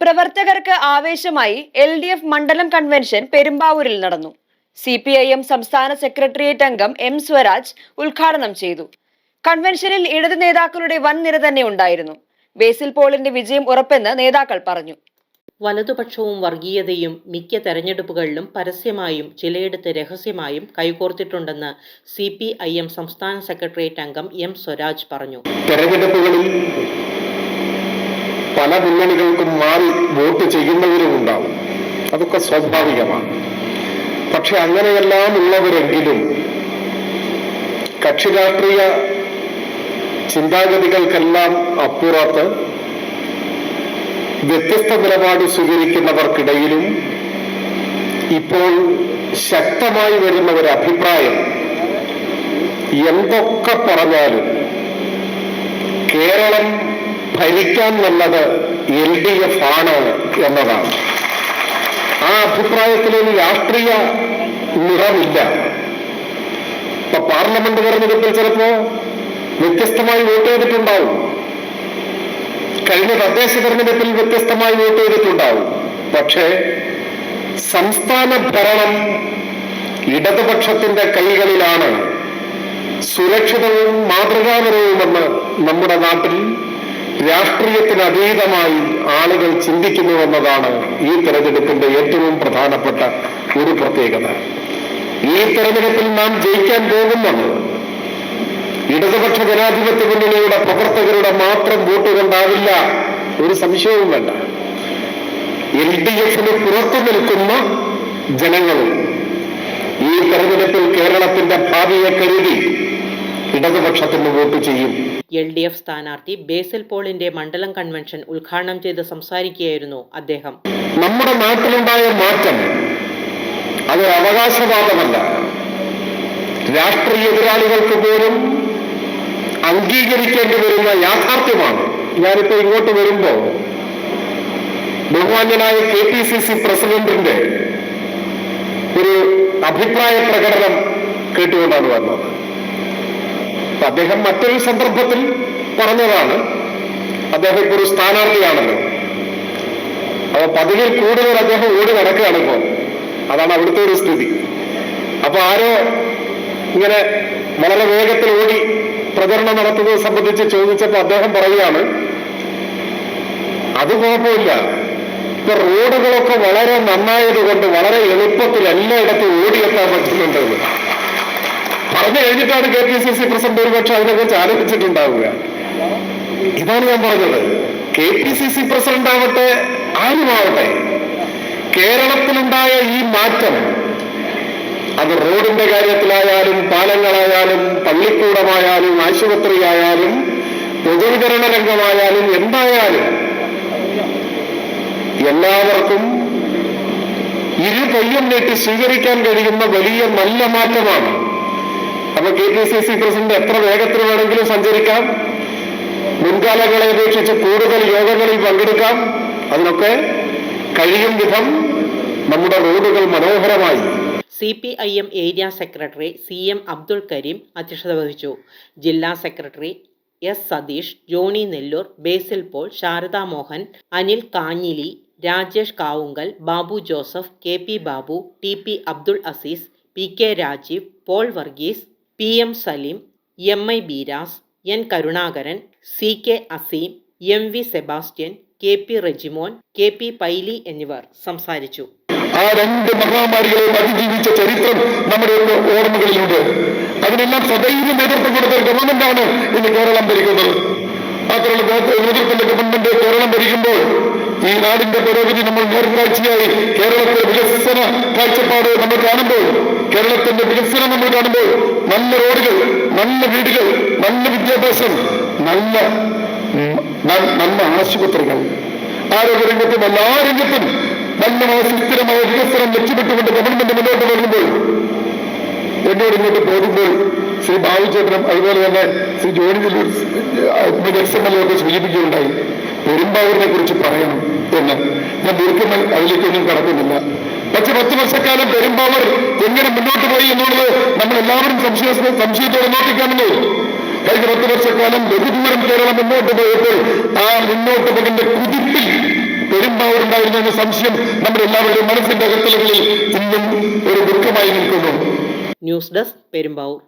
പ്രവർത്തകർക്ക് ആവേശമായി LDF മണ്ഡലം convention പെരുമ്പാവൂരിൽ നടന്നു. CPIM സംസ്ഥാന സെക്രട്ടേറിയറ്റ് അംഗം M സ്വരാജ് ഉദ്ഘാടനം ചെയ്തു. കൺവെൻഷനിൽ ഇടത് നേതാക്കളുടെ വൻ നിര തന്നെ ഉണ്ടായിരുന്നു. ബേസിൽ പോളിന്റെ വിജയം ഉറപ്പെന്ന് നേതാക്കൾ പറഞ്ഞു. വലതുപക്ഷവും വർഗീയതയും മിക്ക തെരഞ്ഞെടുപ്പുകളിലും പരസ്യമായും ചിലയിടത്ത് രഹസ്യമായും കൈകോർത്തിട്ടുണ്ടെന്ന് CPIM സംസ്ഥാന സെക്രട്ടേറിയറ്റ് അംഗം M സ്വരാജ് പറഞ്ഞു. തെരഞ്ഞെടുപ്പുകളിൽ പല മുന്നണികൾക്കും മാറി വോട്ട് ചെയ്യുന്നവരും ഉണ്ടാവും, അതൊക്കെ സ്വാഭാവികമാണ്. പക്ഷെ അങ്ങനെയെല്ലാം ഉള്ളവരെങ്കിലും കക്ഷി രാഷ്ട്രീയ ചിന്താഗതികൾക്കെല്ലാം അപ്പുറത്ത് വ്യത്യസ്ത നിലപാട് സ്വീകരിക്കുന്നവർക്കിടയിലും ഇപ്പോൾ ശക്തമായി വരുന്ന ഒരു അഭിപ്രായം, എന്തൊക്കെ പറഞ്ഞാലും കേരളം ഭരിക്കാൻ നല്ലത് LDF ആണ് എന്നതാണ്. ആ അഭിപ്രായത്തിലൊരു രാഷ്ട്രീയ നിറമില്ല. ഇപ്പൊ പാർലമെന്റ് തെരഞ്ഞെടുപ്പിൽ ചിലപ്പോ വ്യത്യസ്തമായി വോട്ട് ചെയ്തിട്ടുണ്ടാവും, കഴിഞ്ഞ തദ്ദേശ തെരഞ്ഞെടുപ്പിൽ വ്യത്യസ്തമായി വോട്ട് ചെയ്തിട്ടുണ്ടാവും. പക്ഷേ സംസ്ഥാന ഭരണം ഇടതുപക്ഷത്തിന്റെ കൈകളിലാണ് സുരക്ഷിതവും മാതൃകാപരവുമെന്ന് നമ്മുടെ നാട്ടിൽ രാഷ്ട്രീയത്തിന് അതീതമായി ആളുകൾ ചിന്തിക്കുന്നുവെന്നതാണ് ഈ തെരഞ്ഞെടുപ്പിന്റെ ഏറ്റവും പ്രധാനപ്പെട്ട ഒരു പ്രത്യേകത. ഈ തെരഞ്ഞെടുപ്പിൽ നാം ജയിക്കാൻ പോകുന്നത് ഇടതുപക്ഷ ജനാധിപത്യ മുന്നണിയുടെ പ്രവർത്തകരുടെ മാത്രം വോട്ട് കൊണ്ടാവില്ല, ഒരു സംശയവും വേണ്ട. LDF പുറത്തു നിൽക്കുന്ന ജനങ്ങളും ഈ തെരഞ്ഞെടുപ്പിൽ കേരളത്തിന്റെ ഭാവിയെ കരുതി ഇടതുപക്ഷത്തിന് വോട്ട് ചെയ്യും. LDF സ്ഥാനാർത്ഥി ബേസിൽ പോളിന്റെ മണ്ഡലം കൺവെൻഷൻ ഉദ്ഘാടനം ചെയ്ത് സംസാരിക്കുകയായിരുന്നു അദ്ദേഹം. നമ്മുടെ നാട്ടിലുണ്ടായ മാറ്റം അതൊരു അവകാശവാദമല്ല, രാഷ്ട്രീയ എതിരാളികൾക്ക് പോലും അംഗീകരിക്കേണ്ടി വരുന്ന യാഥാർത്ഥ്യമാണ്. ഞാനിപ്പോ ഇങ്ങോട്ട് വരുമ്പോ ബഹുമാന്യനായ KPCC പ്രസിഡന്റിന്റെ ഒരു അഭിപ്രായ പ്രകടനം കേട്ടുകൊണ്ടാണ് വന്നത്. അദ്ദേഹം മറ്റൊരു സന്ദർഭത്തിൽ പറഞ്ഞതാണ്, അദ്ദേഹം ഇപ്പോൾ ഒരു സ്ഥാനാർത്ഥിയാണല്ലോ, അപ്പൊ പതിവിൽ കൂടുതൽ അദ്ദേഹം ഓടി നടക്കുകയാണ് ഇപ്പോൾ. അതാണ് അവിടുത്തെ ഒരു സ്ഥിതി. അപ്പൊ ആരോ ഇങ്ങനെ വളരെ വേഗത്തിൽ ഓടി പ്രചരണം നടത്തുന്നത് സംബന്ധിച്ച് ചോദിച്ചപ്പോൾ അദ്ദേഹം പറയുകയാണ്, അത് കുഴപ്പമില്ല, ഇപ്പൊ റോഡുകളൊക്കെ വളരെ നന്നായതുകൊണ്ട് വളരെ എളുപ്പത്തിൽ എല്ലായിടത്തും ഓടിയെത്താൻ പറ്റുന്നുണ്ട്. പറഞ്ഞു കഴിഞ്ഞിട്ടാണ് KPCC പ്രസിഡന്റ് ഒരുപക്ഷെ അതിനെക്കുറിച്ച് ആലോചിച്ചിട്ടുണ്ടാവുക. ഇതാണ് ഞാൻ പറഞ്ഞത്. KPCC പ്രസിഡന്റ് ആവട്ടെ ആരുമാവട്ടെ, കേരളത്തിലുണ്ടായ ഈ മാറ്റം അത് റോഡിന്റെ കാര്യത്തിലായാലും പാലങ്ങളായാലും പള്ളിക്കൂടമായാലും ആശുപത്രിയായാലും പൊതുവിതരണ രംഗമായാലും എന്തായാലും എല്ലാവർക്കും ഇരു കയ്യും നീട്ടി സ്വീകരിക്കാൻ കഴിയുന്ന വലിയ നല്ല മാറ്റമാണ്. അപ്പൊ KPCC പ്രസിഡന്റ് എത്ര വേഗത്തിൽ വേണമെങ്കിലും സഞ്ചരിക്കാം, മുൻകാലങ്ങളെ അപേക്ഷിച്ച് കൂടുതൽ യോഗങ്ങളിൽ പങ്കെടുക്കാം, അതിനൊക്കെ കഴിയും വിധം നമ്മുടെ റോഡുകൾ മനോഹരമായി. CPIM area secretary CM Abdul Kareem അധ്യക്ഷത വഹിച്ചു. ജില്ലാ secretary S Satheesh, Johny Nellore, Basil Paul, Sharada Mohan, Anil Kanjili, Rajesh Kavungal, Babu Joseph, KP Babu, TP Abdul Azeez, PK Rajeev, Paul Varghese, PM Saleem, MI Beeras, N Karunakaran, CK Aseem, MV Sebastian, KP Rejimon, KP Paily എന്നിവർ സംസാരിച്ചു. ആ രണ്ട് മഹാമാരികളെയും അതിജീവിച്ച ചരിത്രം നമ്മുടെ ഓർമ്മകളിലുണ്ട്. അതിനെല്ലാം സദൈവം നേതൃത്വം കൊടുത്ത ഗവൺമെന്റാണ് ഇന്ന് കേരളം ഭരിക്കുന്നത്. മാത്രമല്ല, നേതൃത്വത്തിന്റെ ഗവൺമെന്റ് കേരളം ഭരിക്കുമ്പോൾ ഈ നാടിന്റെ പുരോഗതി നമ്മൾ നേർക്കാഴ്ചയായി കേരളത്തിലെ വികസന കാഴ്ചപ്പാട് നമ്മൾ കാണുമ്പോൾ, കേരളത്തിന്റെ വികസനം നമ്മൾ കാണുമ്പോൾ, നല്ല റോഡുകൾ, നല്ല വീടുകൾ, നല്ല വിദ്യാഭ്യാസം, നല്ല ആശുപത്രികൾ, ആരോഗ്യരംഗത്തും എല്ലാ രംഗത്തും നല്ല സുസ്ഥിരമായ വികസനം ലക്ഷ്യമിട്ടുകൊണ്ട് ഗവൺമെന്റ് മുന്നോട്ട് പോകുമ്പോൾ, എന്നോട് ഇങ്ങോട്ട് പോകുമ്പോൾ ശ്രീ ബാബുചേട്ടനും അതുപോലെ തന്നെ ശ്രീ ജോണി ജലസമ്മലൊക്കെ സൂചിപ്പിക്കുകയുണ്ടായി, പെരുമ്പാവൂരിനെ കുറിച്ച് പറയണം എന്ന്. ഞാൻ ദീർഘമായി അതിലേക്കൊന്നും കടക്കുന്നില്ല. പക്ഷെ 10 വർഷക്കാലം പെരുമ്പാവൂർ എങ്ങനെ മുന്നോട്ട് പോയി എന്നുള്ളത് നമ്മൾ എല്ലാവരും സംശയത്തോടെ നോക്കിക്കാണുന്നു. കഴിഞ്ഞ 10 വർഷക്കാലം ബഹുദൂരം കേരളം മുന്നോട്ട് പോയപ്പോൾ ആ മുന്നോട്ട് പോകുന്ന കുതിപ്പിൽ പെരുമ്പാവൂർ വരുന്നു എന്ന സംശയം നമ്മുടെ എല്ലാവരുടെയും മനസ്സിന്റെ അകത്തലങ്ങളിൽ ഇന്നും ഒരു ദുഃഖമായി നിൽക്കുന്നു. News desk Perumbavoor.